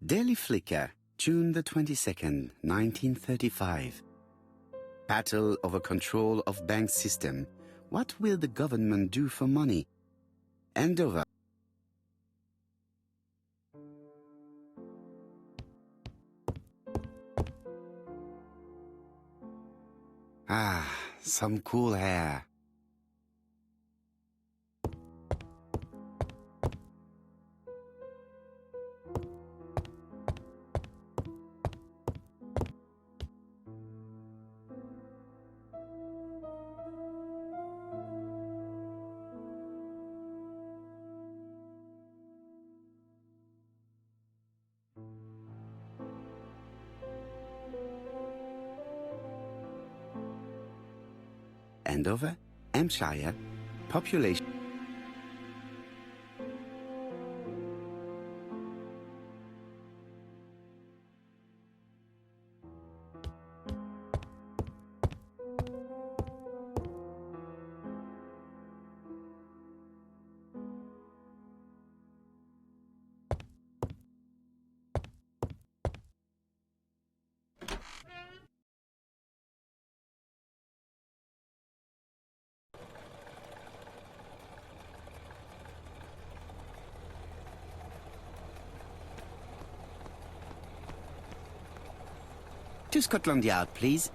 Daily Flicker, June the 22nd, 1935. Battle over control of bank system. What will the government do for money? Andover. Ah, some cool air. Andover, Hampshire, population. To Scotland Yard, please.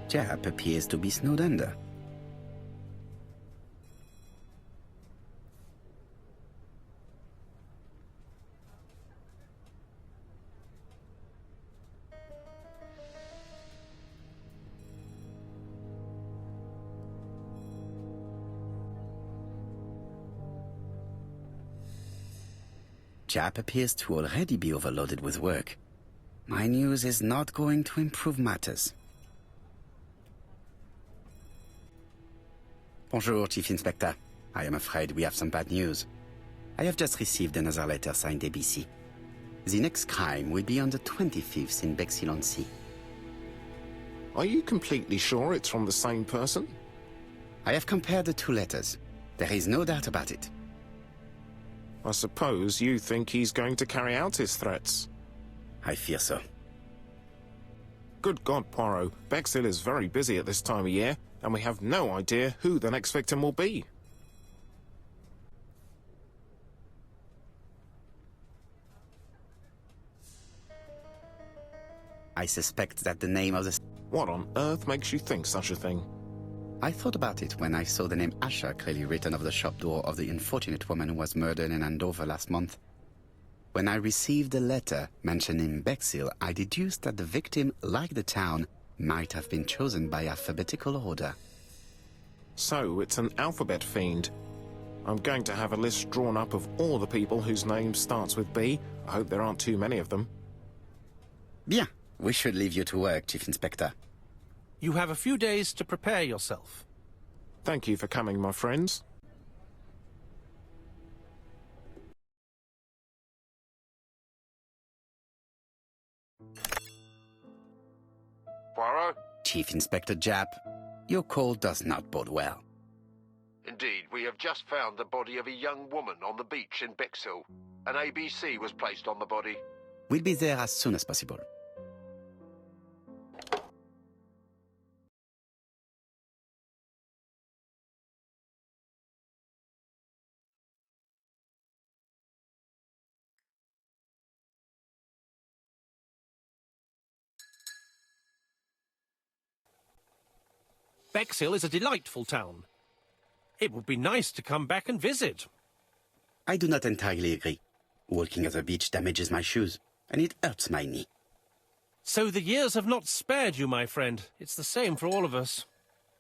Chap appears to be snowed under. Chap appears to already be overloaded with work. My news is not going to improve matters. Bonjour, Chief Inspector. I am afraid we have some bad news. I have just received another letter signed ABC. The next crime will be on the 25th in Bexhill-on-Sea. Are you completely sure it's from the same person? I have compared the two letters. There is no doubt about it. I suppose you think he's going to carry out his threats. I fear so. Good God, Poirot. Bexhill is very busy at this time of year, and we have no idea who the next victim will be. I suspect that the name of the... What on earth makes you think such a thing? I thought about it when I saw the name Asher clearly written over the shop door of the unfortunate woman who was murdered in Andover last month. When I received a letter mentioning Bexhill, I deduced that the victim, like the town, might have been chosen by alphabetical order. So, it's an alphabet fiend. I'm going to have a list drawn up of all the people whose name starts with B. I hope there aren't too many of them. Bien. We should leave you to work, Chief Inspector. You have a few days to prepare yourself. Thank you for coming, my friends. Poirot? Chief Inspector Japp, your call does not bode well. Indeed, we have just found the body of a young woman on the beach in Bexhill. An ABC was placed on the body. We'll be there as soon as possible. Bexhill is a delightful town. It would be nice to come back and visit. I do not entirely agree. Walking at the beach damages my shoes, and it hurts my knee. So the years have not spared you, my friend. It's the same for all of us.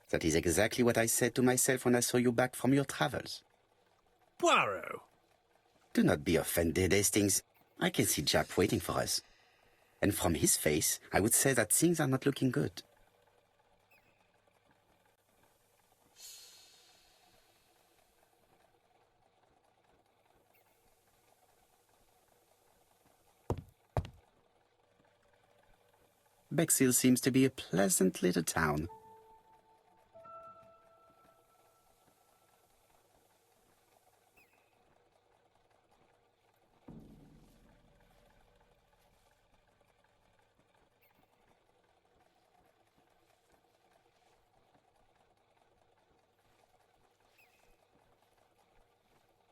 That is exactly what I said to myself when I saw you back from your travels. Poirot! Do not be offended, Hastings. I can see Japp waiting for us. And from his face, I would say that things are not looking good. Bexhill seems to be a pleasant little town.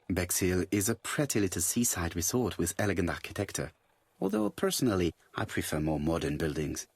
Bexhill is a pretty little seaside resort with elegant architecture, although personally I prefer more modern buildings.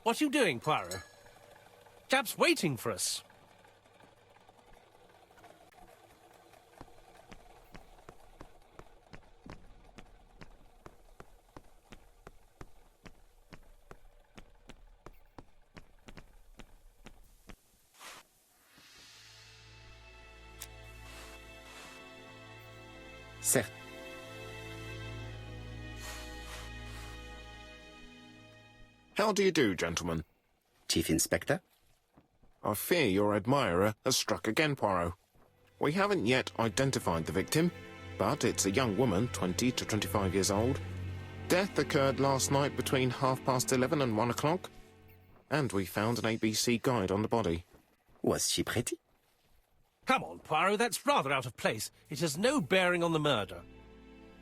What are you doing, Poirot? Japp's waiting for us. Certes. How do you do, gentlemen? Chief Inspector? I fear your admirer has struck again, Poirot. We haven't yet identified the victim, but it's a young woman, 20 to 25 years old. Death occurred last night between 11:30 and 1 o'clock, and we found an ABC guide on the body. Was she pretty? Come on, Poirot, that's rather out of place. It has no bearing on the murder.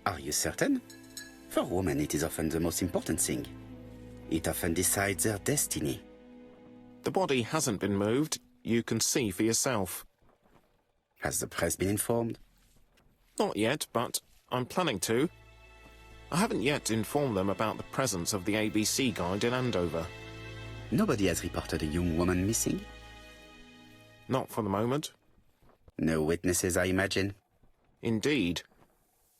Are you certain? For women, it is often the most important thing. It often decides their destiny. The body hasn't been moved. You can see for yourself. Has the press been informed? Not yet, but I'm planning to. I haven't yet informed them about the presence of the ABC guide in Andover. Nobody has reported a young woman missing? Not for the moment. No witnesses, I imagine. Indeed.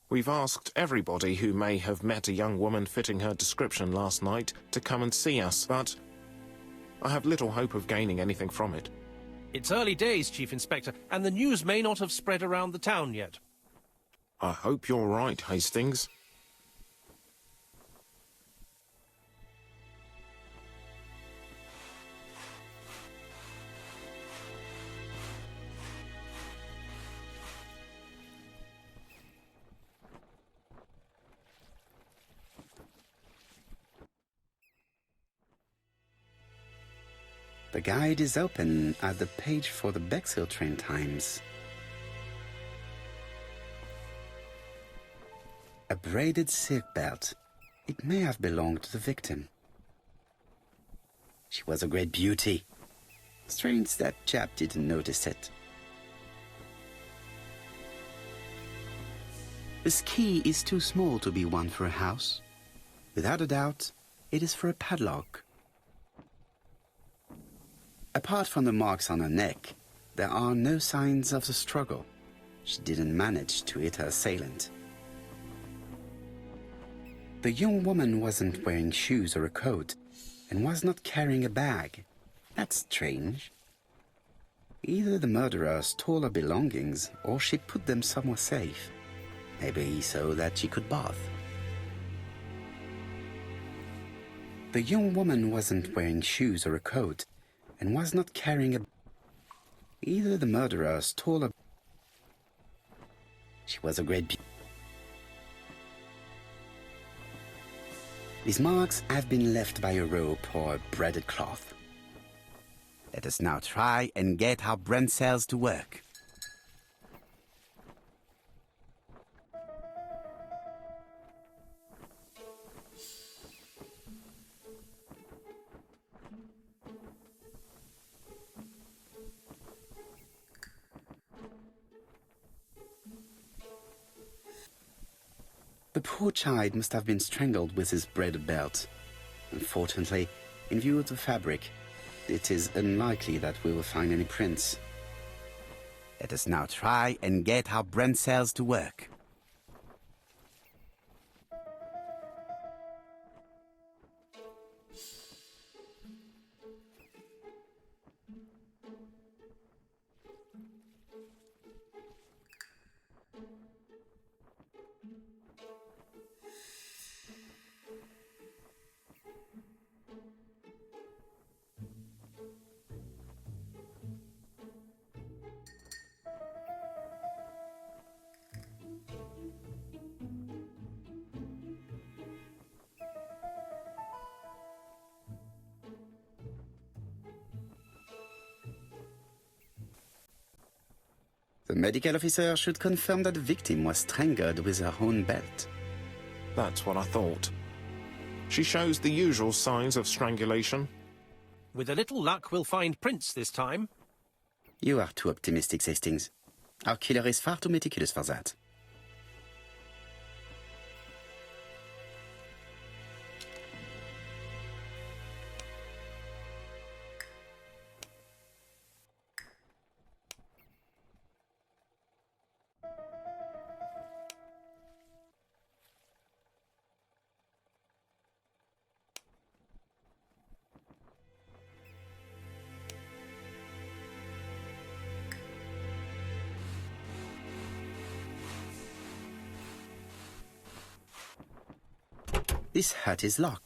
We've asked everybody who may have met a young woman fitting her description last night to come and see us, but I have little hope of gaining anything from it. It's early days, Chief Inspector, and the news may not have spread around the town yet. I hope you're right, Hastings. The guide is open at the page for the Bexhill train times. A braided silk belt. It may have belonged to the victim. She was a great beauty. Strange that chap didn't notice it. This key is too small to be one for a house. Without a doubt, it is for a padlock. Apart from the marks on her neck, there are no signs of the struggle. She didn't manage to hit her assailant. The young woman wasn't wearing shoes or a coat, and was not carrying a bag. That's strange. Either the murderer stole her belongings, or she put them somewhere safe. Maybe so that she could bath. The young woman wasn't wearing shoes or a coat, and was not carrying a... Either the murderer stole her... She was a great... These marks have been left by a rope or a braided cloth. Let us now try and get our brain cells to work. The poor child must have been strangled with his braided belt. Unfortunately, in view of the fabric, it is unlikely that we will find any prints. Let us now try and get our brain cells to work. The medical officer should confirm that the victim was strangled with her own belt. That's what I thought. She shows the usual signs of strangulation. With a little luck, we'll find prints this time. You are too optimistic, Hastings. Our killer is far too meticulous for that. This hut is locked.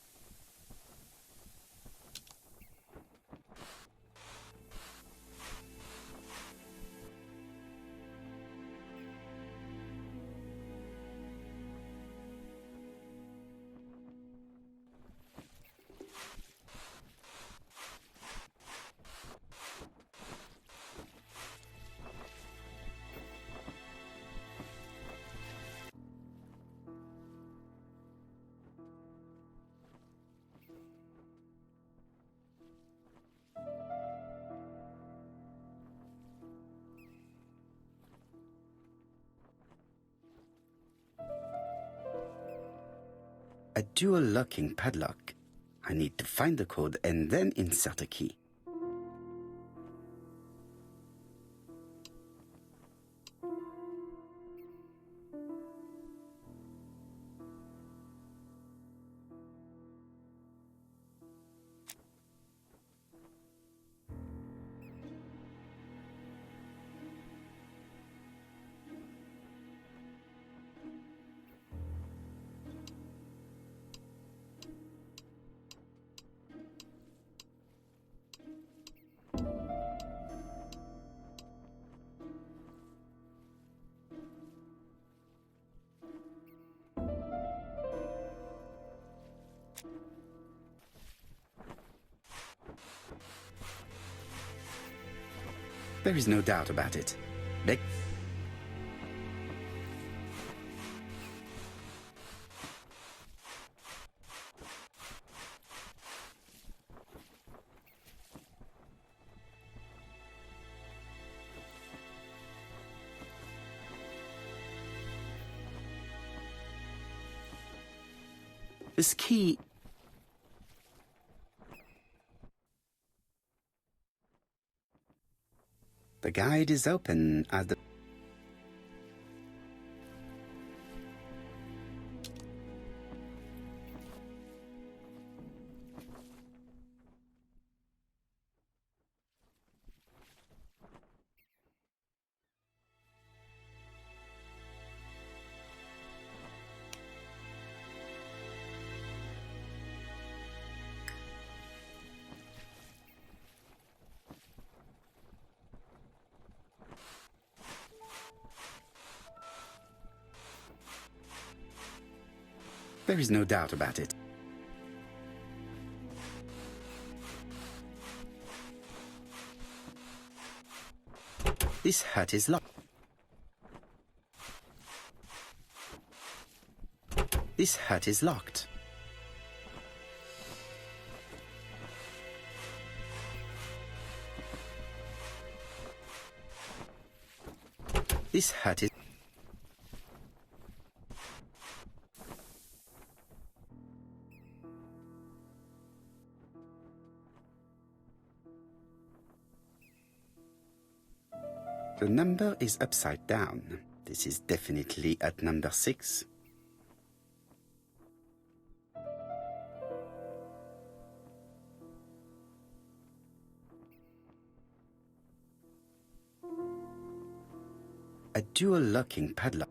A dual locking padlock. I need to find the code and then insert a key. There is no doubt about it. This key... The guide is open as the... There is no doubt about it. This hut is locked. This hut is locked. This hut is... The number is upside down. This is definitely at number 6. A dual locking padlock.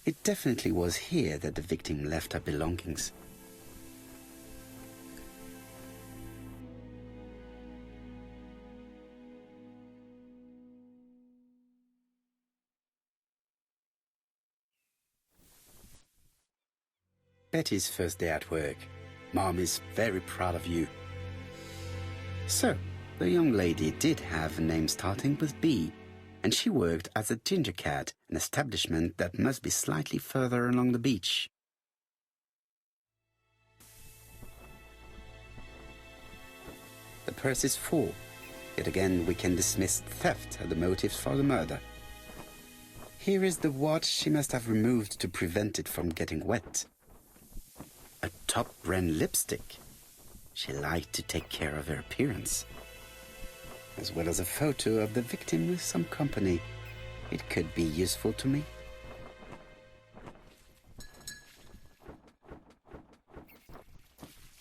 It definitely was here that the victim left her belongings. Betty's first day at work. Mom is very proud of you. So, the young lady did have a name starting with B, and she worked as a Ginger Cat, an establishment that must be slightly further along the beach. The purse is full. Yet again, we can dismiss theft as the motive for the murder. Here is the watch she must have removed to prevent it from getting wet. A top-brand lipstick. She liked to take care of her appearance. As well as a photo of the victim with some company. It could be useful to me.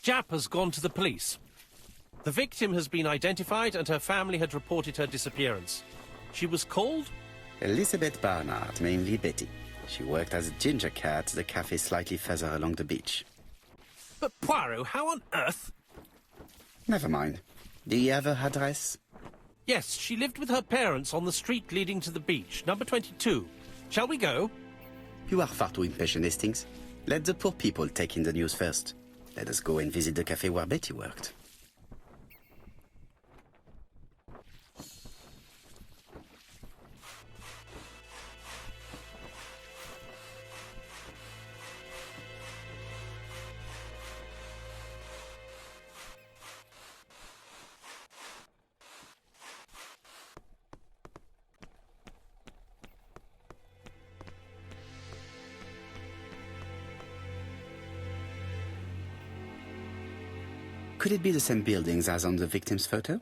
Jap has gone to the police. The victim has been identified and her family had reported her disappearance. She was called? Elizabeth Barnard, mainly Betty. She worked as a Ginger Cat at the cafe slightly further along the beach. But Poirot, how on earth? Never mind. Do you have her address? Yes, she lived with her parents on the street leading to the beach, number 22. Shall we go? You are far too impatient, Hastings. Let the poor people take in the news first. Let us go and visit the cafe where Betty worked. Could it be the same buildings as on the victim's photo?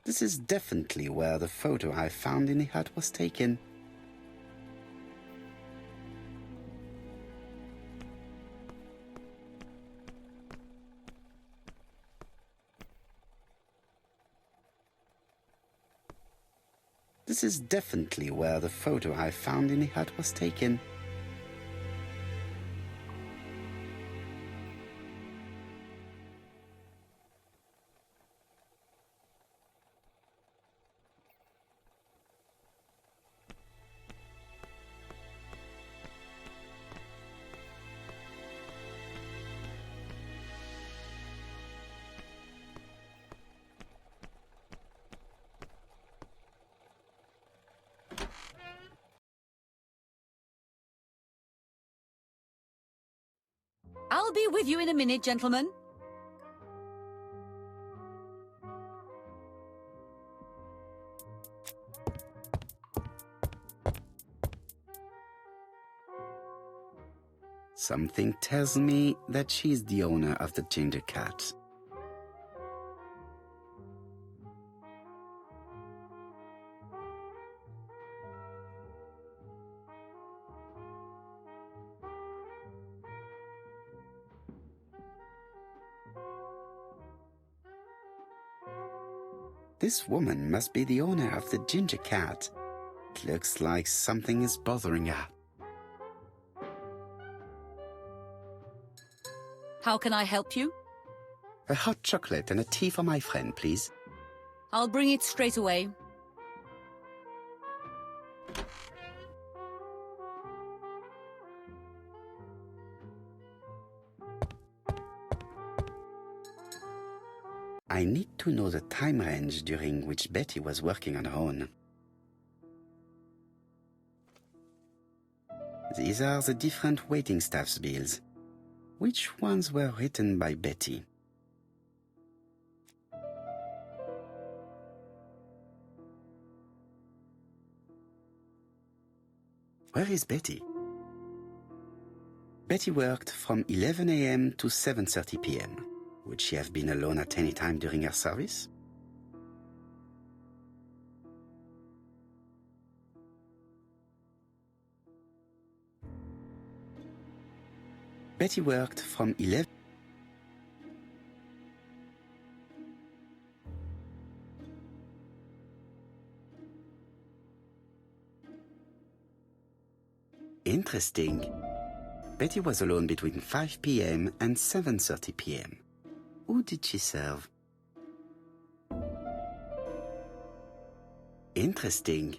This is definitely where the photo I found in the hut was taken. This is definitely where the photo I found in the hut was taken. I'll be with you in a minute, gentlemen. Something tells me that she's the owner of the Ginger Cat. This woman must be the owner of the Ginger Cat. It looks like something is bothering her. How can I help you? A hot chocolate and a tea for my friend, please. I'll bring it straight away. I need to know the time range during which Betty was working on her own. These are the different waiting staff's bills. Which ones were written by Betty? Where is Betty? Betty worked from 11 a.m. to 7:30 p.m. Would she have been alone at any time during her service? Betty worked from 11. Interesting. Betty was alone between 5 p.m. and 7:30 p.m. Who did she serve? Interesting.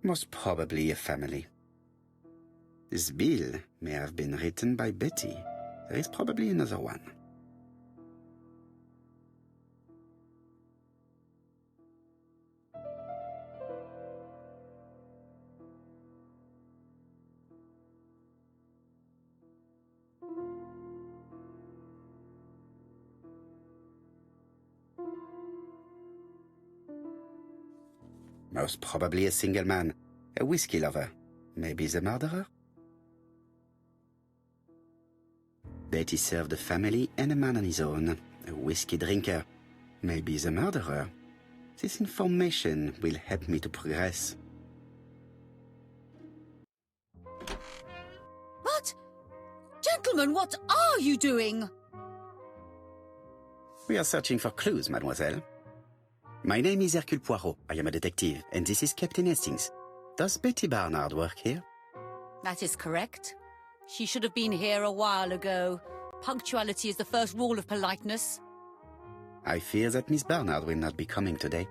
Most probably a family. This bill may have been written by Betty. There is probably another one. Most probably a single man, a whiskey lover. Maybe the murderer? Betty served a family and a man on his own, a whiskey drinker. Maybe the murderer. This information will help me to progress. What? Gentlemen, what are you doing? We are searching for clues, mademoiselle. My name is Hercule Poirot. I am a detective, and this is Captain Hastings. Does Betty Barnard work here? That is correct. She should have been here a while ago. Punctuality is the first rule of politeness. I fear that Miss Barnard will not be coming today.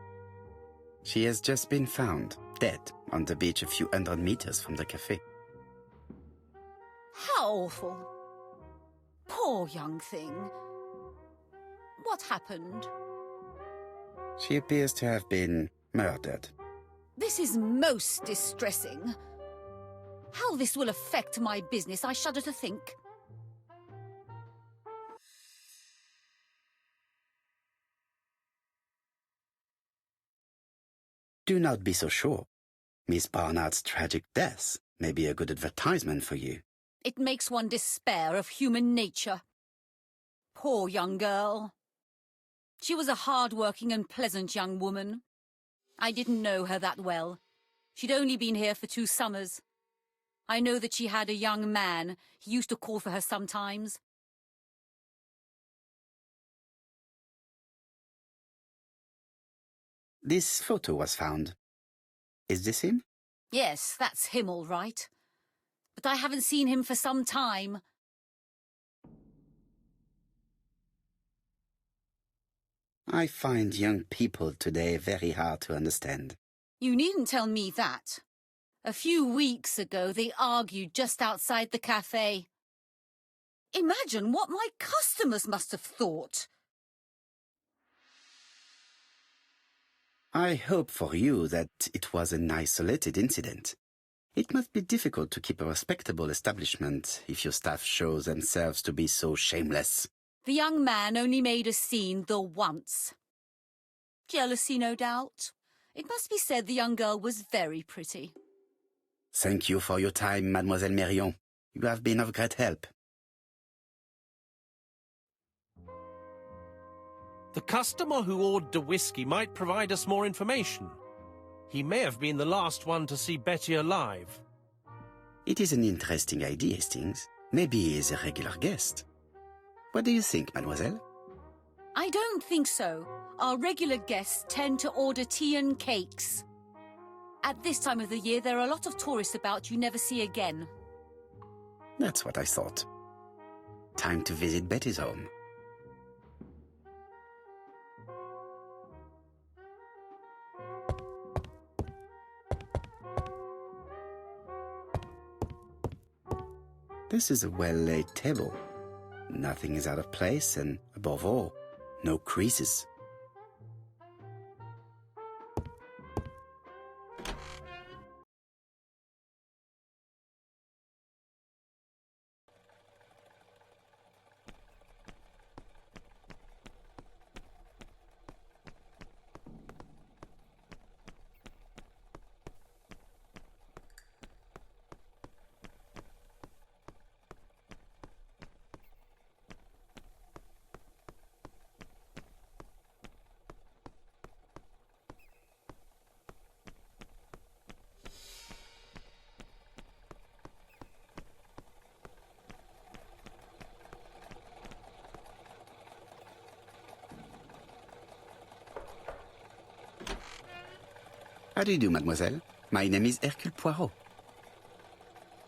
She has just been found, dead, on the beach a few hundred meters from the cafe. How awful. Poor young thing. What happened? She appears to have been murdered. This is most distressing. How this will affect my business, I shudder to think. Do not be so sure. Miss Barnard's tragic death may be a good advertisement for you. It makes one despair of human nature. Poor young girl. She was a hard-working and pleasant young woman. I didn't know her that well. She'd only been here for 2 summers. I know that she had a young man. He used to call for her sometimes. This photo was found. Is this him? Yes, that's him all right. But I haven't seen him for some time. I find young people today very hard to understand. You needn't tell me that. A few weeks ago, they argued just outside the cafe. Imagine what my customers must have thought. I hope for you that it was an isolated incident. It must be difficult to keep a respectable establishment if your staff show themselves to be so shameless. The young man only made a scene the once. Jealousy, no doubt. It must be said the young girl was very pretty. Thank you for your time, Mademoiselle Marion. You have been of great help. The customer who ordered the whiskey might provide us more information. He may have been the last one to see Betty alive. It is an interesting idea, Hastings. Maybe he is a regular guest. What do you think, mademoiselle? I don't think so. Our regular guests tend to order tea and cakes. At this time of the year, there are a lot of tourists about you never see again. That's what I thought. Time to visit Betty's home. This is a well-laid table. Nothing is out of place and, above all, no creases. How do you do, mademoiselle? My name is Hercule Poirot.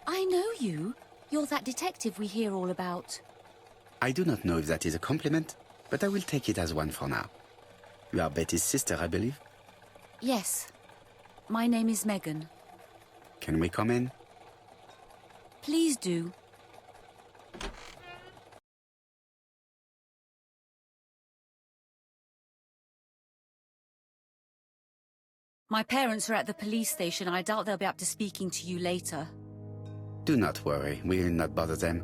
I know you. You're that detective we hear all about. I do not know if that is a compliment, but I will take it as one for now. You are Betty's sister, I believe? Yes. My name is Megan. Can we come in? Please do. My parents are at the police station. I doubt they'll be up to speaking to you later. Do not worry, we will not bother them.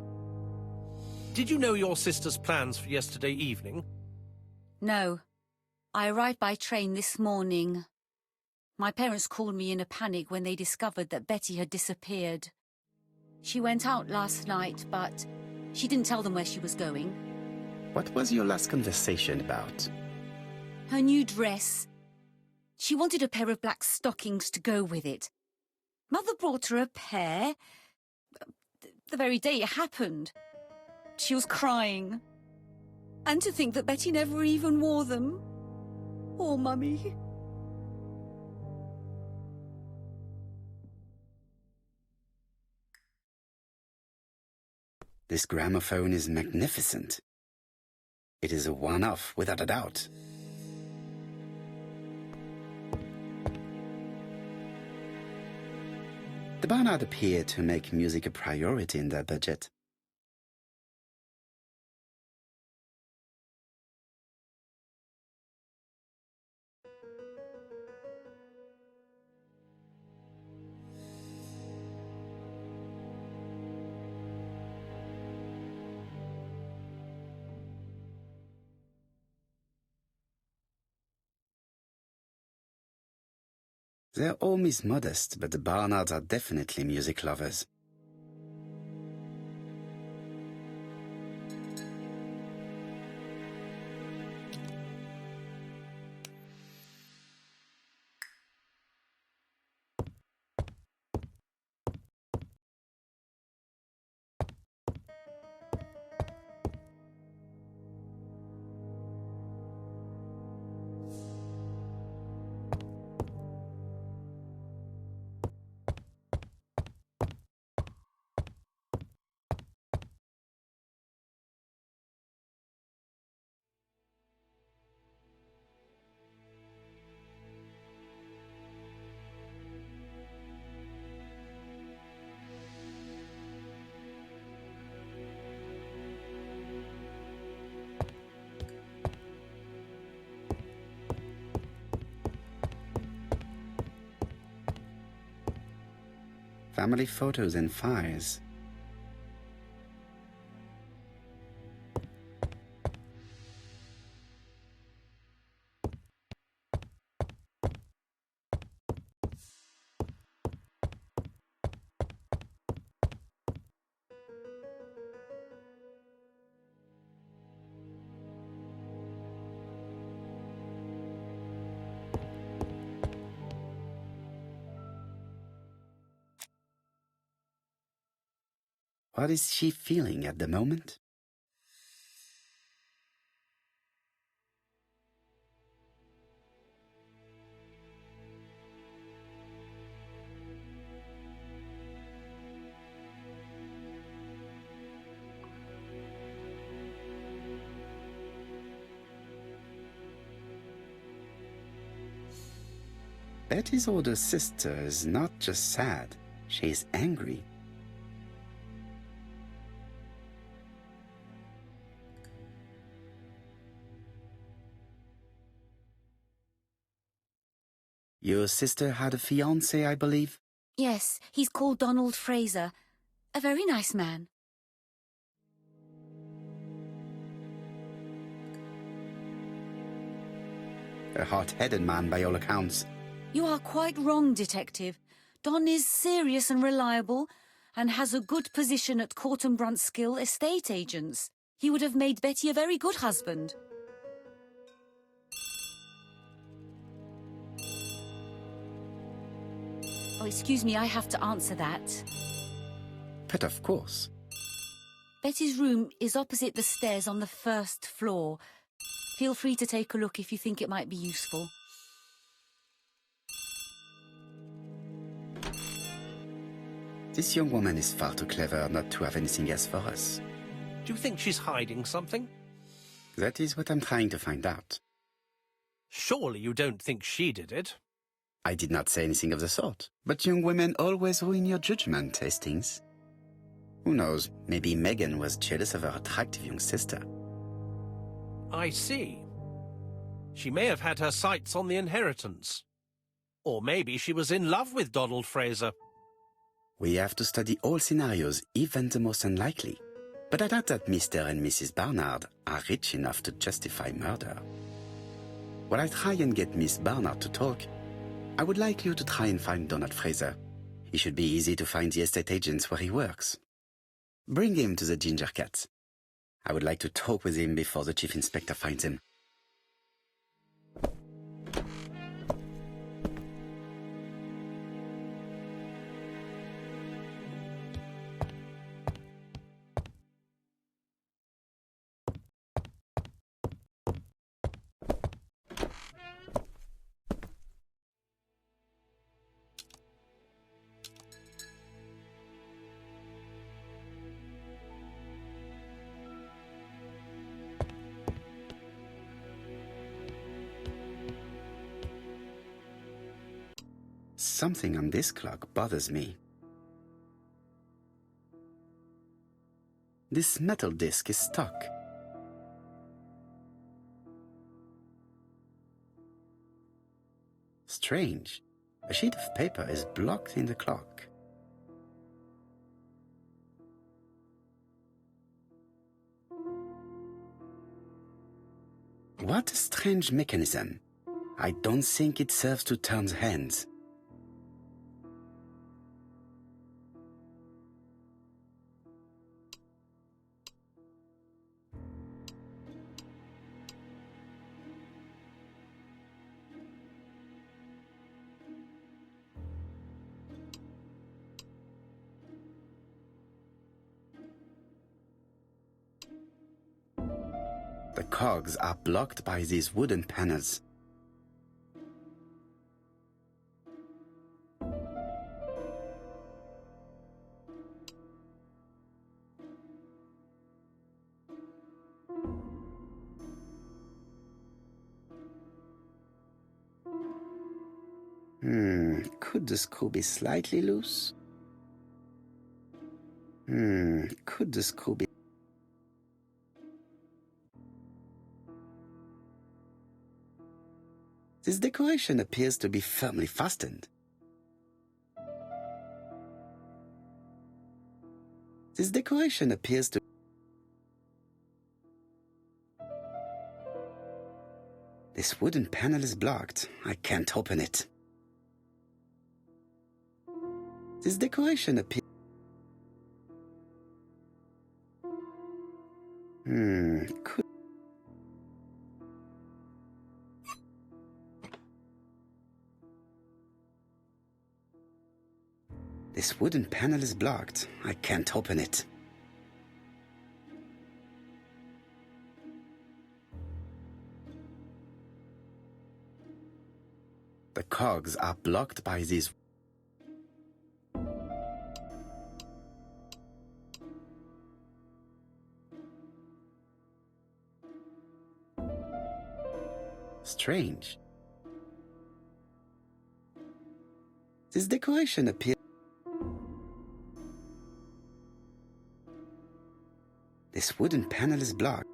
Did you know your sister's plans for yesterday evening? No. I arrived by train this morning. My parents called me in a panic when they discovered that Betty had disappeared. She went out last night, but she didn't tell them where she was going. What was your last conversation about? Her new dress. She wanted a pair of black stockings to go with it. Mother brought her a pair. The very day it happened. She was crying. And to think that Betty never even wore them. Oh, Mummy. This gramophone is magnificent. It is a one-off, without a doubt. The Barnard appear to make music a priority in their budget. Their home is modest, but the Barnards are definitely music lovers. Family photos and fires. What is she feeling at the moment? Betty's older sister is not just sad, she is angry. Your sister had a fiancé, I believe? Yes, he's called Donald Fraser. A very nice man. A hot-headed man by all accounts. You are quite wrong, Detective. Don is serious and reliable and has a good position at Court and Brunskill estate agents. He would have made Betty a very good husband. Oh, excuse me, I have to answer that. But of course. Betty's room is opposite the stairs on the first floor. Feel free to take a look if you think it might be useful. This young woman is far too clever not to have anything else for us. Do you think she's hiding something? That is what I'm trying to find out. Surely you don't think she did it? I did not say anything of the sort. But young women always ruin your judgment, Hastings. Who knows, maybe Megan was jealous of her attractive young sister. I see. She may have had her sights on the inheritance. Or maybe she was in love with Donald Fraser. We have to study all scenarios, even the most unlikely. But I doubt that Mr. and Mrs. Barnard are rich enough to justify murder. While I try and get Miss Barnard to talk, I would like you to try and find Donald Fraser. It should be easy to find the estate agents where he works. Bring him to the Ginger Cat. I would like to talk with him before the Chief Inspector finds him. Something on this clock bothers me. This metal disc is stuck. Strange. A sheet of paper is blocked in the clock. What a strange mechanism. I don't think it serves to turn the hands. The cogs are blocked by these wooden panels. Could the screw be slightly loose? Could the screw be... This decoration appears to be firmly fastened. This decoration appears to... This wooden panel is blocked. I can't open it. This decoration appears... Could... This wooden panel is blocked. I can't open it. The cogs are blocked by these. Strange. This decoration appears. This wooden panel is blocked.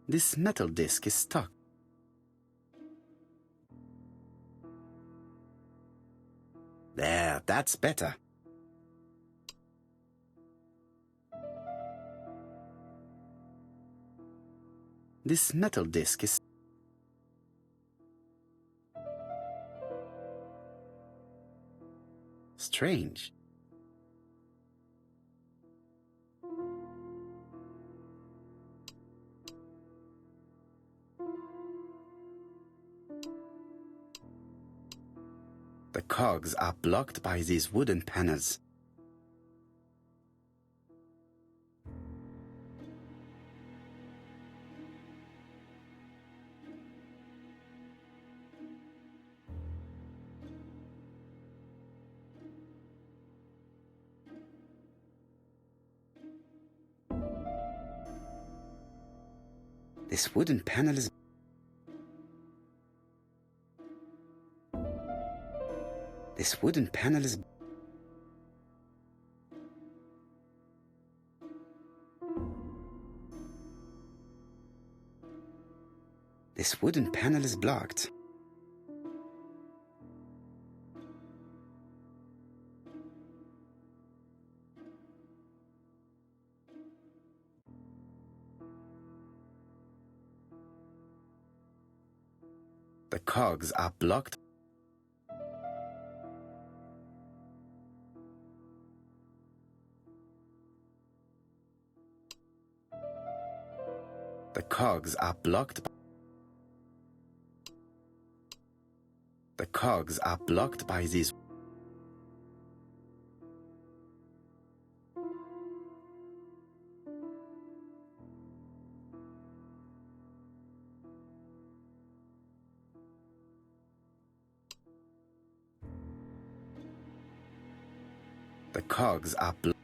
This metal disc is stuck. There, that's better. This metal disc is... Strange. The cogs are blocked by these wooden panels. This wooden panel is... This wooden panel is... This wooden panel is blocked. The cogs are blocked. The cogs are blocked. The cogs are blocked by these. The cogs are blocked.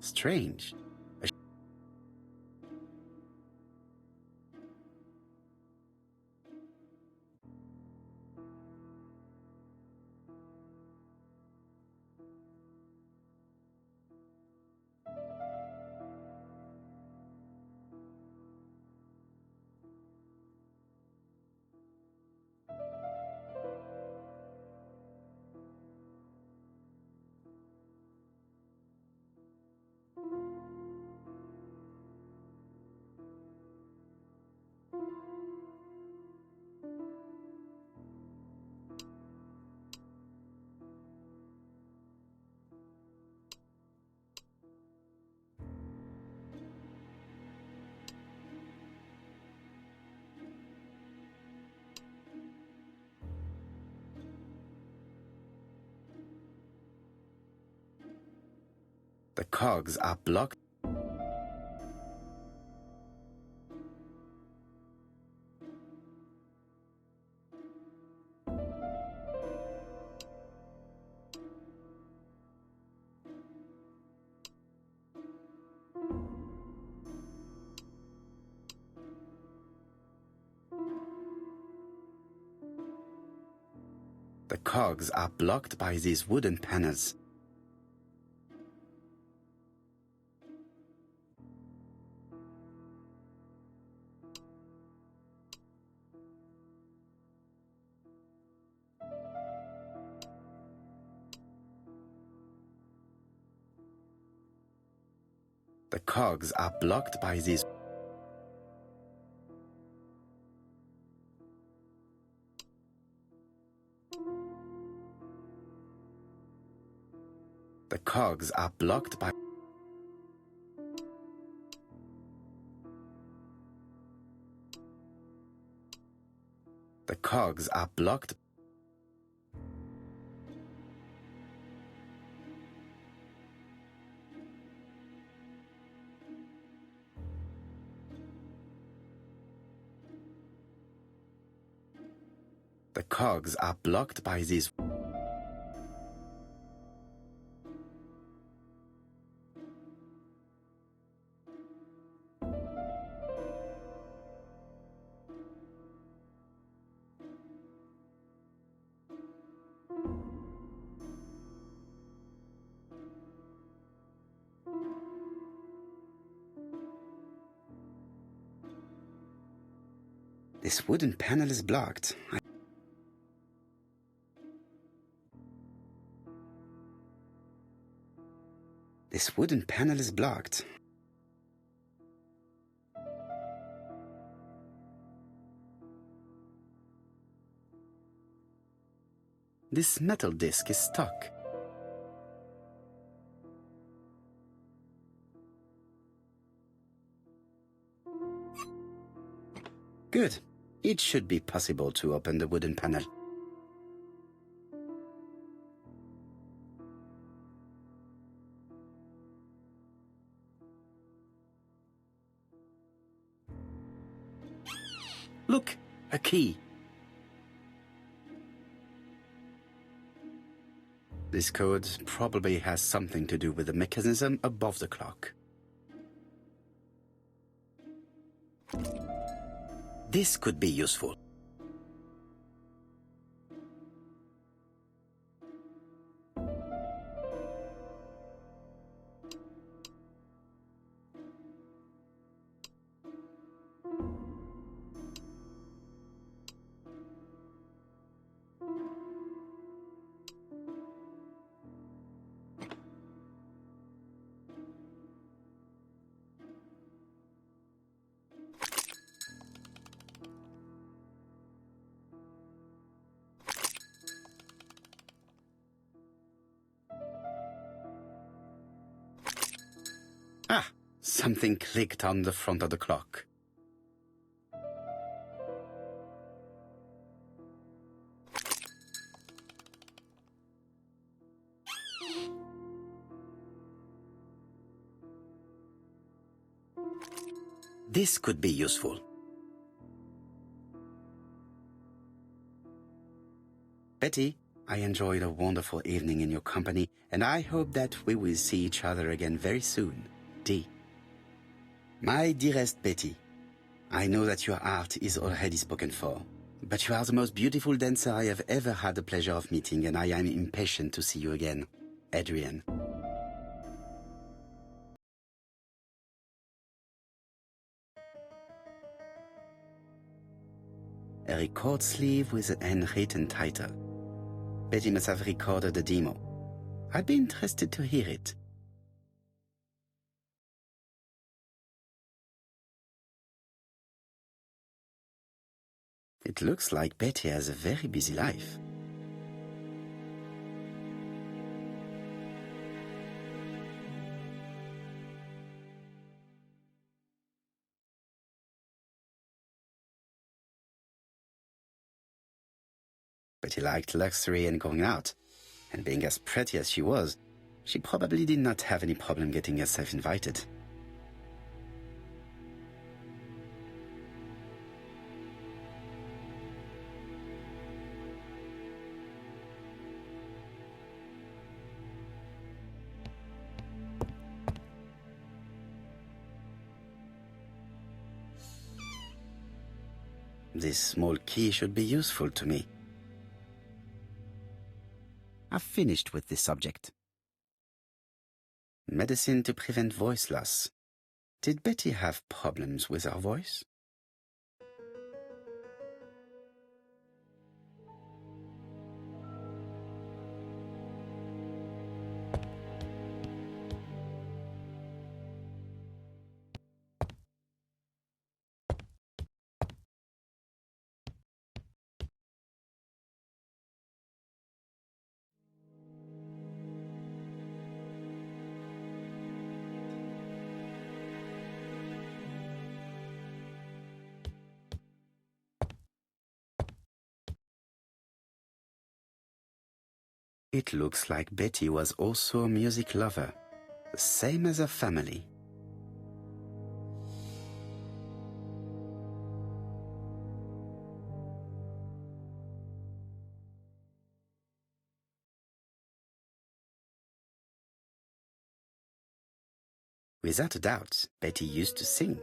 Strange. The cogs are blocked. The cogs are blocked by these wooden panels. The cogs are blocked by these. The cogs are blocked by. The cogs are blocked. The cogs are blocked by these. This wooden panel is blocked. This wooden panel is blocked. This metal disc is stuck. Good. It should be possible to open the wooden panel. Look, a key. This code probably has something to do with the mechanism above the clock. This could be useful. Ah, something clicked on the front of the clock. This could be useful. Betty, I enjoyed a wonderful evening in your company, and I hope that we will see each other again very soon. D. My dearest Betty, I know that your art is already spoken for, but you are the most beautiful dancer I have ever had the pleasure of meeting, and I am impatient to see you again. Adrian. A record sleeve with an handwritten title. Betty must have recorded a demo. I'd be interested to hear it. It looks like Betty has a very busy life. Betty liked luxury and going out, and being as pretty as she was, she probably did not have any problem getting herself invited. This small key should be useful to me. I've finished with this subject. Medicine to prevent voice loss. Did Betty have problems with her voice? It looks like Betty was also a music lover, the same as her family. Without a doubt, Betty used to sing.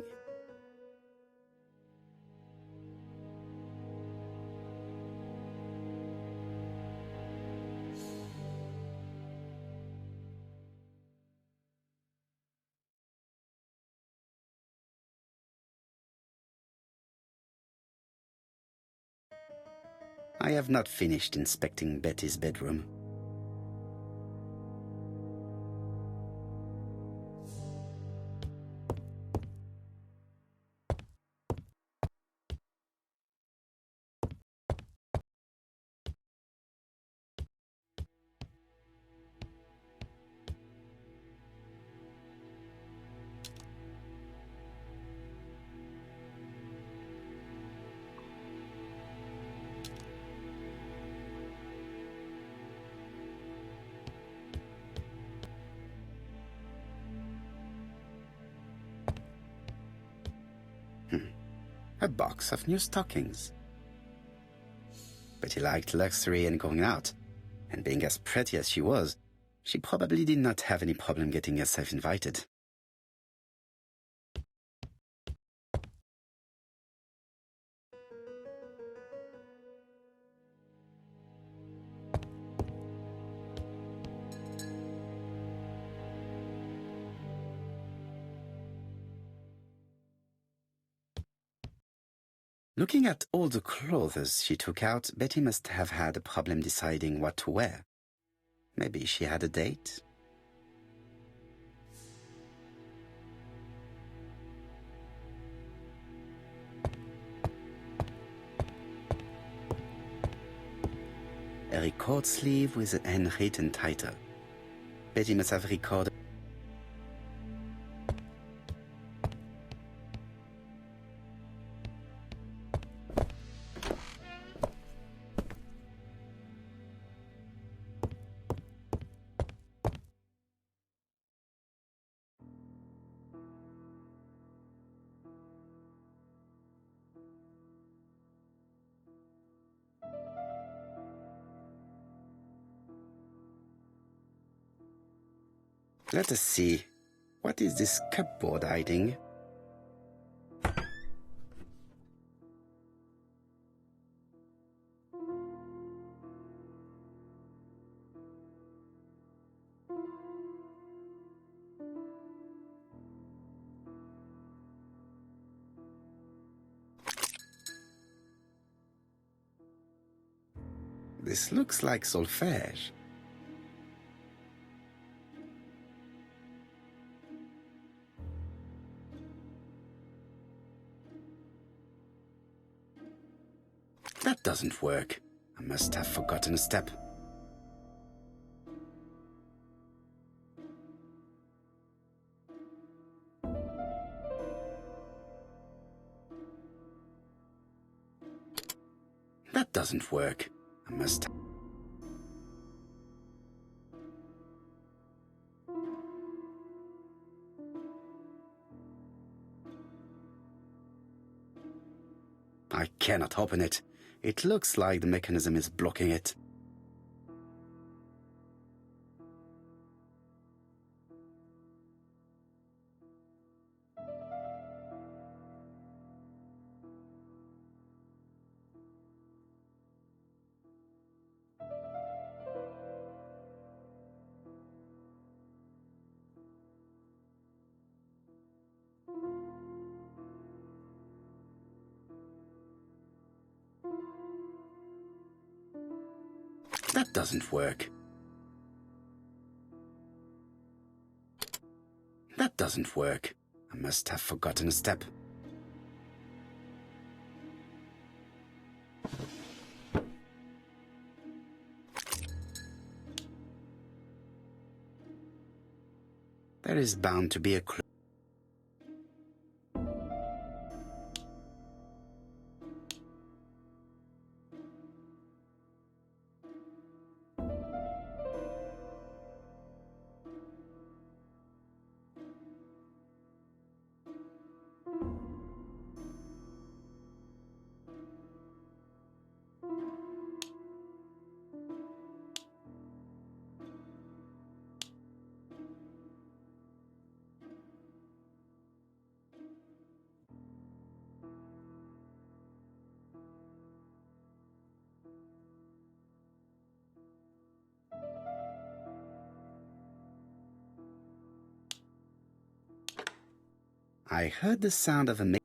I have not finished inspecting Betty's bedroom. A box of new stockings. Betty liked luxury and going out, and being as pretty as she was, she probably did not have any problem getting herself invited. Looking at all the clothes she took out, Betty must have had a problem deciding what to wear. Maybe she had a date? A record sleeve with a handwritten title. Betty must have recorded. Let us see. What is this cupboard hiding? This looks like solfège. That doesn't work. I must have forgotten a step. That doesn't work. I must have... I cannot open it. It looks like the mechanism is blocking it. That doesn't work. That doesn't work. I must have forgotten a step. There is bound to be a clue. I heard the sound of a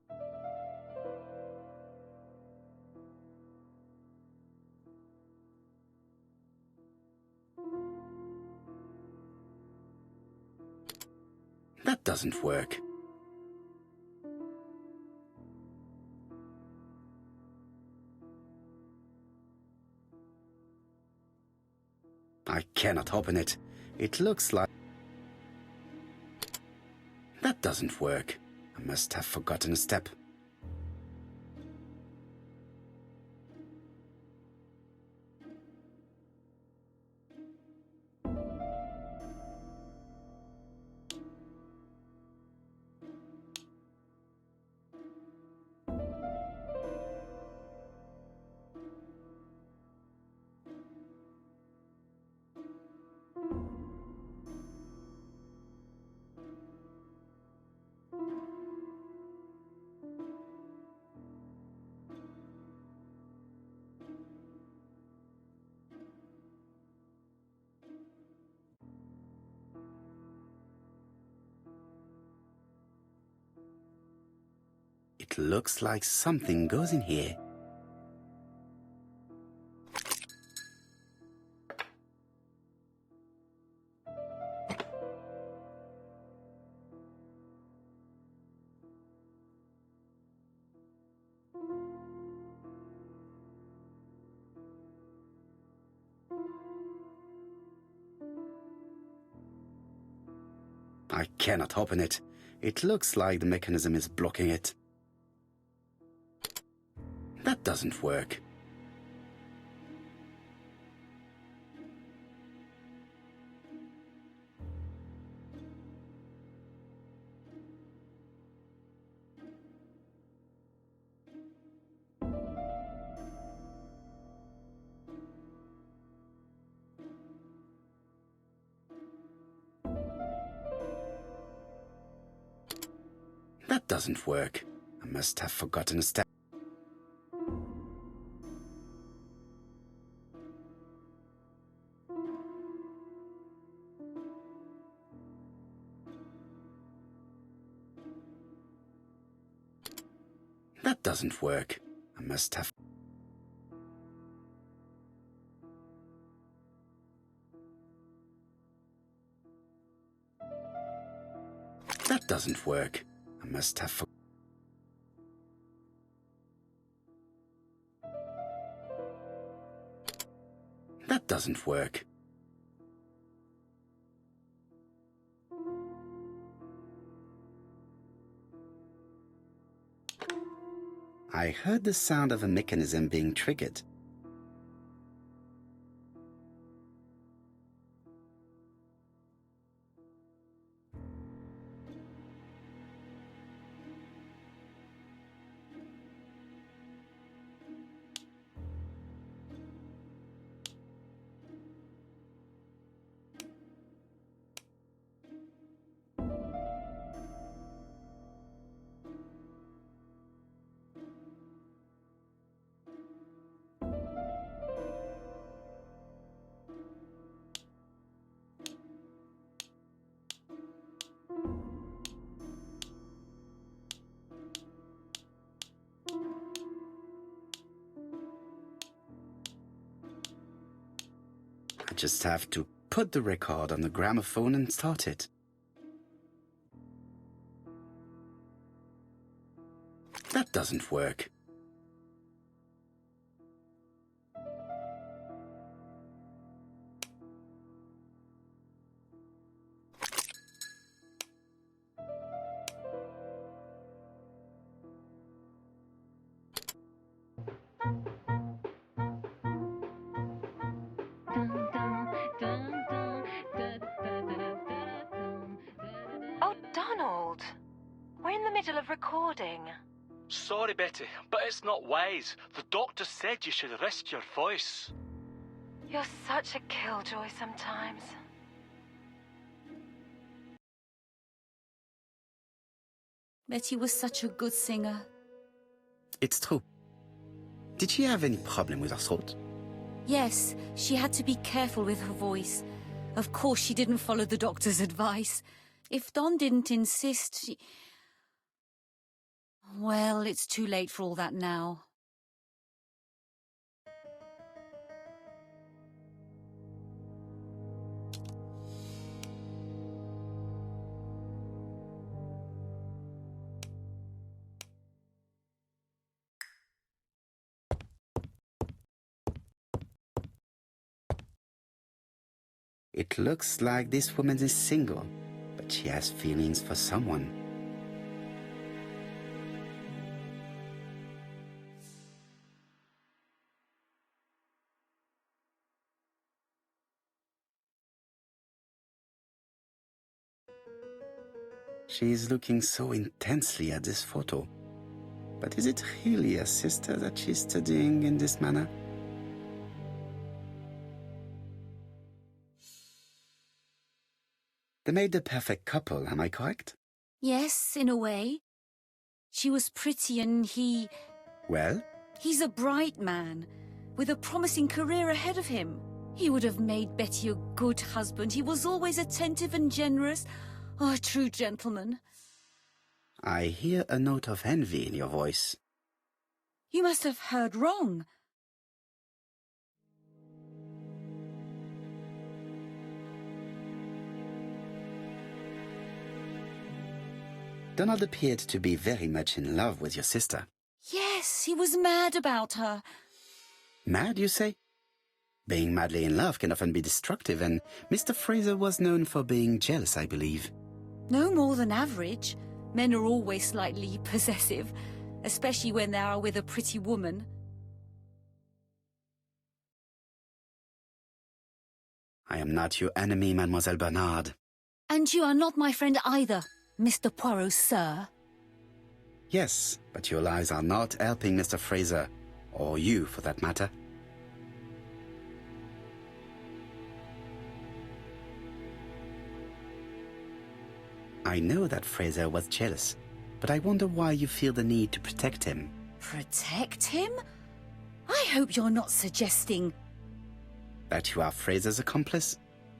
That doesn't work. I cannot open it. It looks like... That doesn't work. I must have forgotten a step. It looks like something goes in here. I cannot open it. It looks like the mechanism is blocking it. That doesn't work. That doesn't work. I must have forgotten a step. That doesn't work. I must have... That doesn't work. I must have... That doesn't work. I heard the sound of a mechanism being triggered. I just have to put the record on the gramophone and start it. That doesn't work. Oh, Donald! We're in the middle of recording. Sorry, Betty, but it's not wise. The doctor said you should rest your voice. You're such a killjoy sometimes. Betty was such a good singer. It's true. Did she have any problem with her throat? Yes, she had to be careful with her voice. Of course, she didn't follow the doctor's advice. If Don didn't insist, she... Well, it's too late for all that now. It looks like this woman is single, but she has feelings for someone. She is looking so intensely at this photo. But is it really a sister that she's studying in this manner? They made the perfect couple, am I correct? Yes, in a way. She was pretty and he... Well? He's a bright man, with a promising career ahead of him. He would have made Betty a good husband. He was always attentive and generous. Oh, a true gentleman. I hear a note of envy in your voice. You must have heard wrong. Donald appeared to be very much in love with your sister. Yes, he was mad about her. Mad, you say? Being madly in love can often be destructive, and Mr. Fraser was known for being jealous, I believe. No more than average. Men are always slightly possessive, especially when they are with a pretty woman. I am not your enemy, Mademoiselle Bernard. And you are not my friend either, Mr. Poirot, sir. Yes, but your lies are not helping Mr. Fraser, or you for that matter. I know that Fraser was jealous, but I wonder why you feel the need to protect him. Protect him? I hope you're not suggesting... That you are Fraser's accomplice?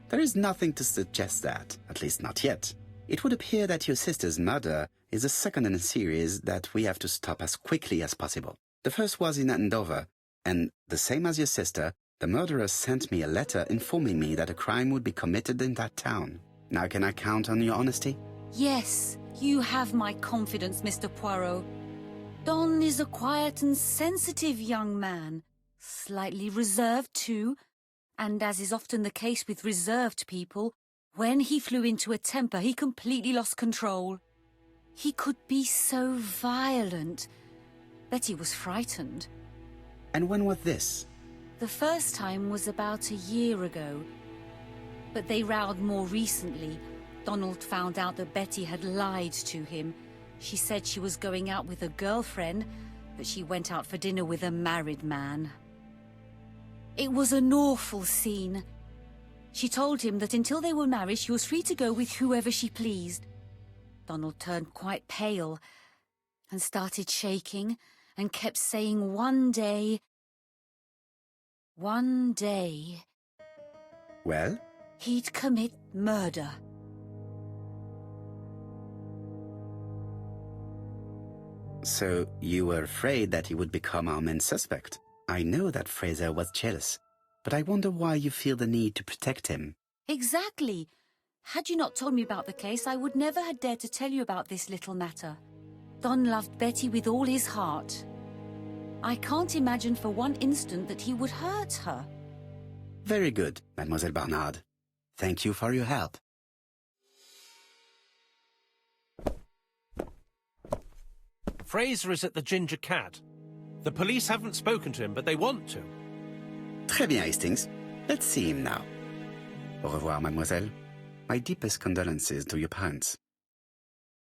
There is nothing to suggest that, at least not yet. It would appear that your sister's murder is the second in a series that we have to stop as quickly as possible. The first was in Andover, and the same as your sister, the murderer sent me a letter informing me that a crime would be committed in that town. Now can I count on your honesty? Yes, you have my confidence, Mr. Poirot. Don is a quiet and sensitive young man, slightly reserved too, and as is often the case with reserved people, when he flew into a temper, he completely lost control. He could be so violent. Betty was frightened. And when was this? The first time was about a year ago, but they rowed more recently. Donald found out that Betty had lied to him. She said she was going out with a girlfriend, but she went out for dinner with a married man. It was an awful scene. She told him that until they were married, she was free to go with whoever she pleased. Donald turned quite pale and started shaking and kept saying one day... Well? He'd commit murder. So you were afraid that he would become our main suspect. I know that Fraser was jealous, but I wonder why you feel the need to protect him. Exactly. Had you not told me about the case, I would never have dared to tell you about this little matter. Don loved Betty with all his heart. I can't imagine for one instant that he would hurt her. Very good, Mademoiselle Bernard. Thank you for your help. Fraser is at the Ginger Cat. The police haven't spoken to him, but they want to. Très bien, Hastings. Let's see him now. Au revoir, mademoiselle. My deepest condolences to your parents.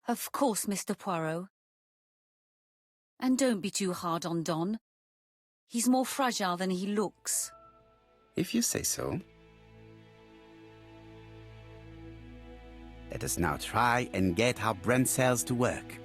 Of course, Mr. Poirot. And don't be too hard on Don. He's more fragile than he looks. If you say so. Let us now try and get our brain cells to work.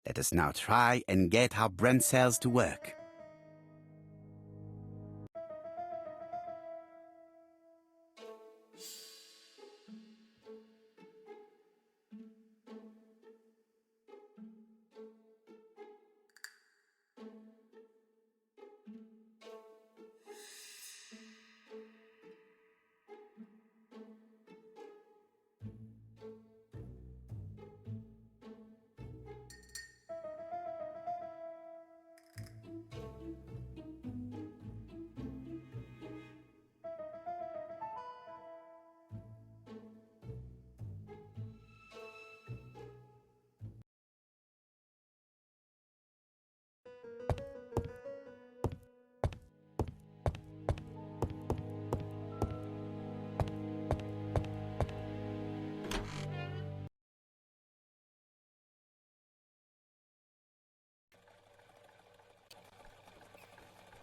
Let us now try and get our brain cells to work.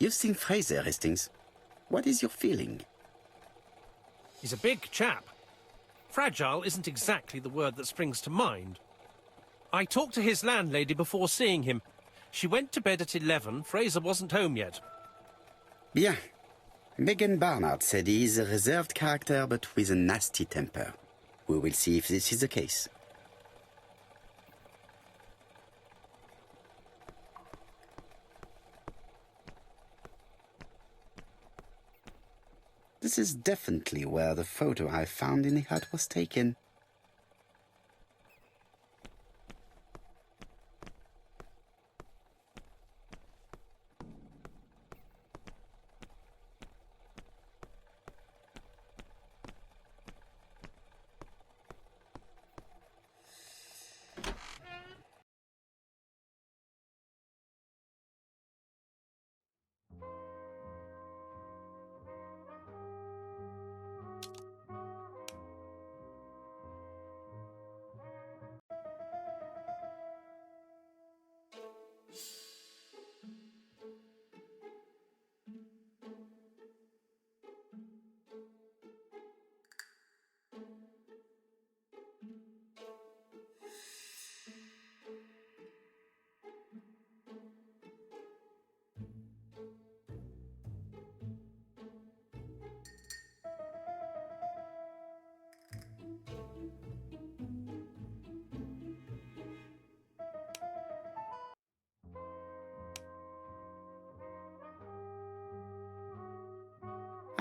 You've seen Fraser, Hastings. What is your feeling? He's a big chap. Fragile isn't exactly the word that springs to mind. I talked to his landlady before seeing him. She went to bed at 11. Fraser wasn't home yet. Bien. Megan Barnard said he is a reserved character but with a nasty temper. We will see if this is the case. This is definitely where the photo I found in the hut was taken.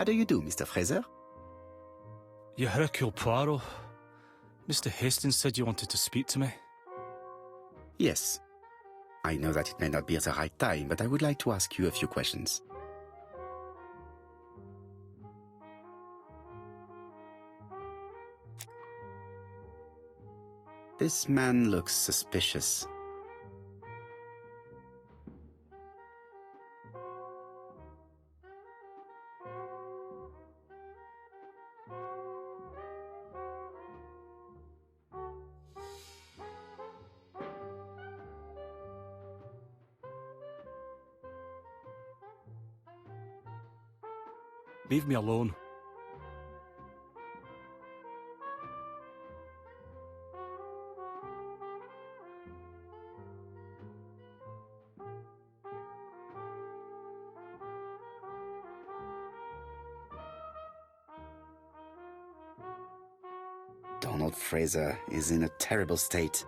How do you do, Mr. Fraser? You Hercule Poirot. Mr. Hastings said you wanted to speak to me. Yes. I know that it may not be the right time, but I would like to ask you a few questions. This man looks suspicious. Leave me alone. Donald Fraser is in a terrible state,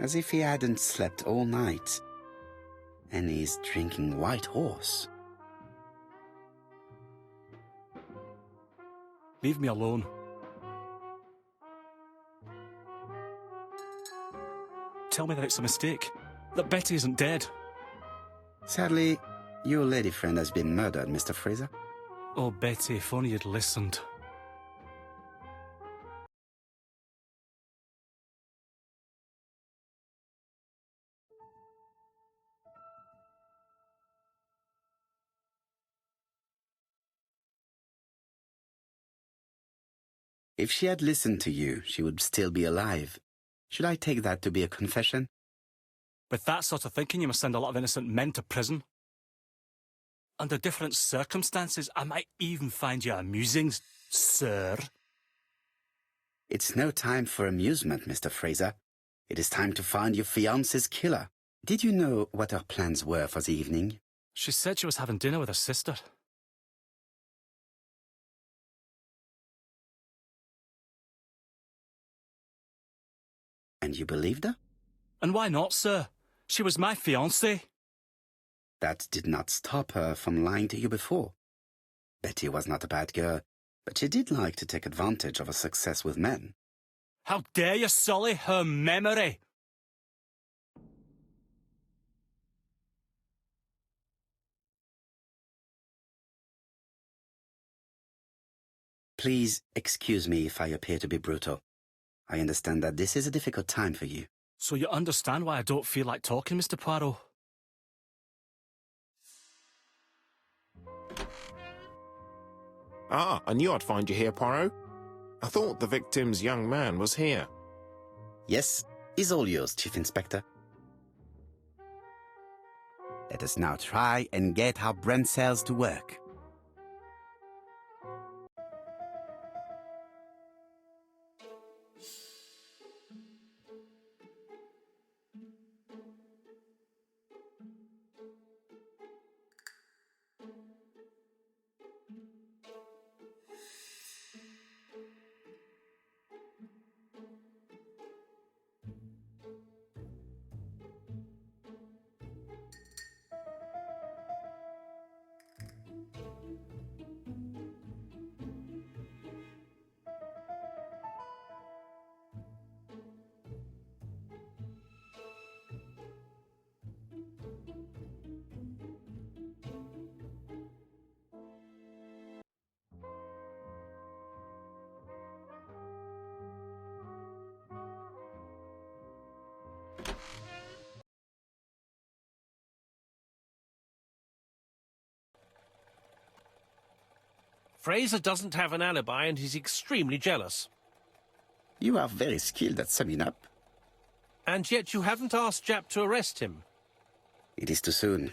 as if he hadn't slept all night. And he's drinking White Horse. Leave me alone. Tell me that it's a mistake. That Betty isn't dead. Sadly, your lady friend has been murdered, Mr. Fraser. Oh, Betty, if only you'd listened. If she had listened to you, she would still be alive. Should I take that to be a confession? With that sort of thinking, you must send a lot of innocent men to prison. Under different circumstances, I might even find you amusing, sir. It's no time for amusement, Mr. Fraser. It is time to find your fiancé's killer. Did you know what her plans were for the evening? She said she was having dinner with her sister. And you believed her? And why not, sir? She was my fiancée. That did not stop her from lying to you before. Betty was not a bad girl, but she did like to take advantage of her success with men. How dare you sully her memory? Please excuse me if I appear to be brutal. I understand that this is a difficult time for you. So you understand why I don't feel like talking, Mr. Poirot? Ah, I knew I'd find you here, Poirot. I thought the victim's young man was here. Yes, is all yours, Chief Inspector. Let us now try and get our brain cells to work. Fraser doesn't have an alibi and he's extremely jealous. You are very skilled at summing up. And yet you haven't asked Japp to arrest him. It is too soon.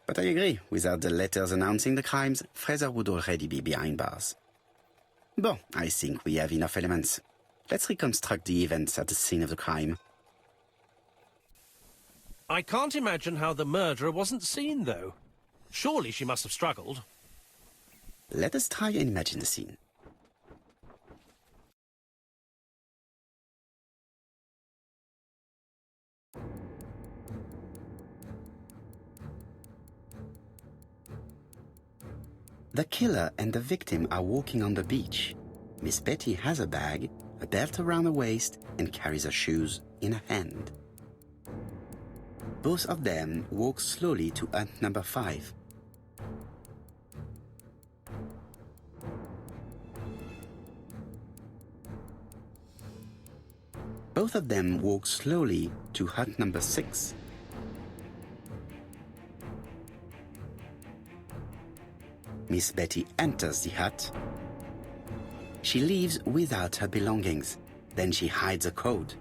But I agree, without the letters announcing the crimes, Fraser would already be behind bars. Bon, I think we have enough elements. Let's reconstruct the events at the scene of the crime. I can't imagine how the murderer wasn't seen, though. Surely she must have struggled. Let us try and imagine the scene. The killer and the victim are walking on the beach. Miss Betty has a bag, a belt around her waist, and carries her shoes in her hand. Both of them walk slowly to hut number 5. Both of them walk slowly to hut number 6. Miss Betty enters the hut. She leaves without her belongings. Then she hides a coat.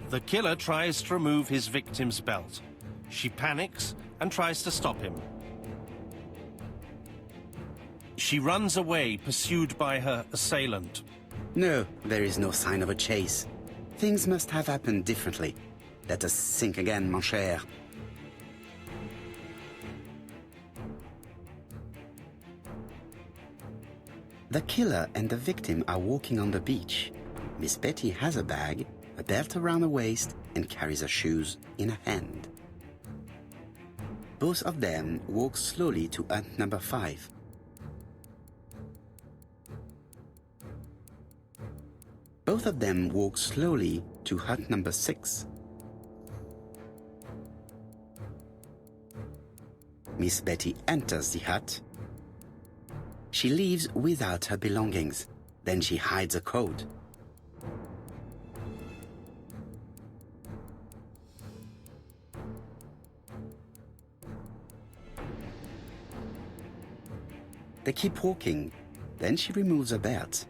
The killer tries to remove his victim's belt. She panics and tries to stop him. She runs away, pursued by her assailant. No, there is no sign of a chase. Things must have happened differently. Let us think again, mon cher. The killer and the victim are walking on the beach. Miss Betty has a bag, a belt around her waist, and carries her shoes in her hand. Both of them walk slowly to hut number 5. Both of them walk slowly to hut number 6. Miss Betty enters the hut. She leaves without her belongings. Then she hides a coat. They keep walking. Then she removes her belt.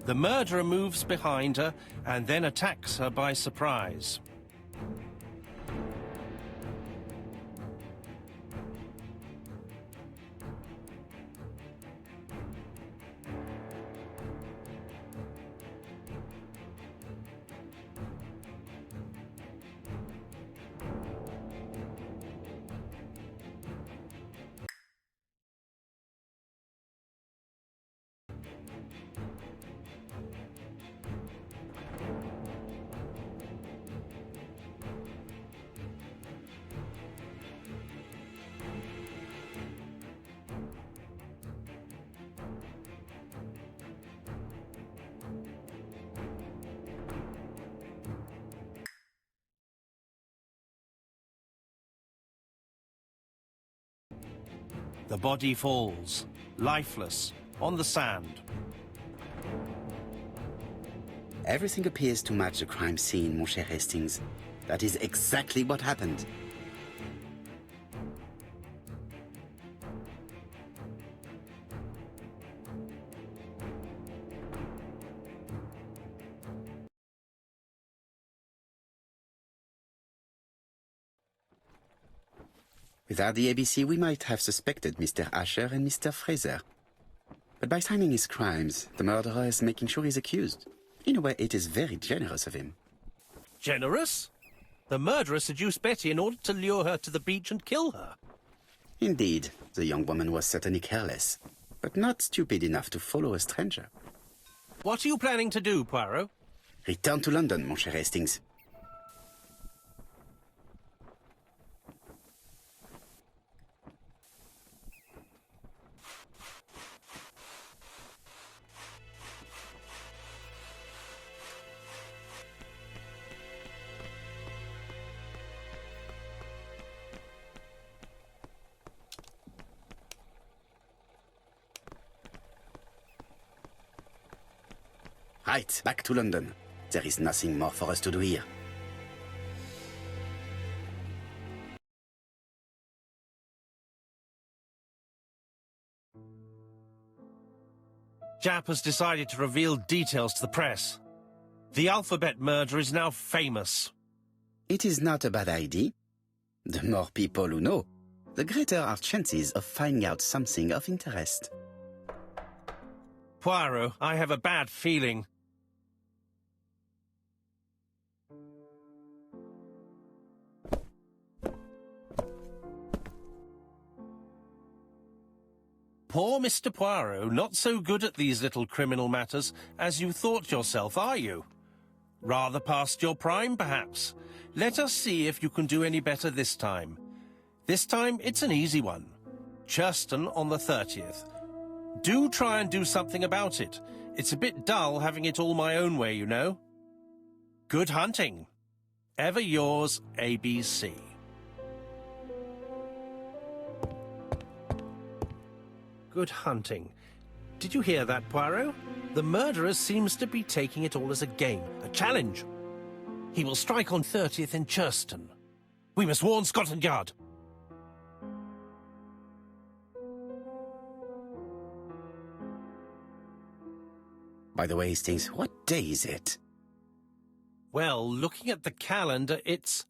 The murderer moves behind her and then attacks her by surprise. The body falls, lifeless, on the sand. Everything appears to match the crime scene, mon cher Hastings. That is exactly what happened. Without the ABC, we might have suspected Mr. Asher and Mr. Fraser. But by signing his crimes, the murderer is making sure he's accused. In a way, it is very generous of him. Generous? The murderer seduced Betty in order to lure her to the beach and kill her. Indeed, the young woman was certainly careless, but not stupid enough to follow a stranger. What are you planning to do, Poirot? Return to London, mon cher Hastings. Right, back to London. There is nothing more for us to do here. Japp has decided to reveal details to the press. The alphabet murder is now famous. It is not a bad idea. The more people who know, the greater our chances of finding out something of interest. Poirot, I have a bad feeling. Poor Mr. Poirot, not so good at these little criminal matters as you thought yourself, are you? Rather past your prime, perhaps. Let us see if you can do any better this time. This time, it's an easy one. Churston on the 30th. Do try and do something about it. It's a bit dull having it all my own way, you know. Good hunting. Ever yours, ABC. Good hunting. Did you hear that, Poirot? The murderer seems to be taking it all as a game, a challenge. He will strike on 30th in Churston. We must warn Scotland Yard. By the way, Hastings, what day is it? Well, looking at the calendar, it's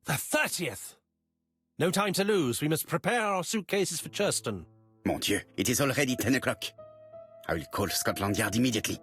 the 30th. No time to lose. We must prepare our suitcases for Churston. Mon Dieu, it is already 10 o'clock. I will call Scotland Yard immediately.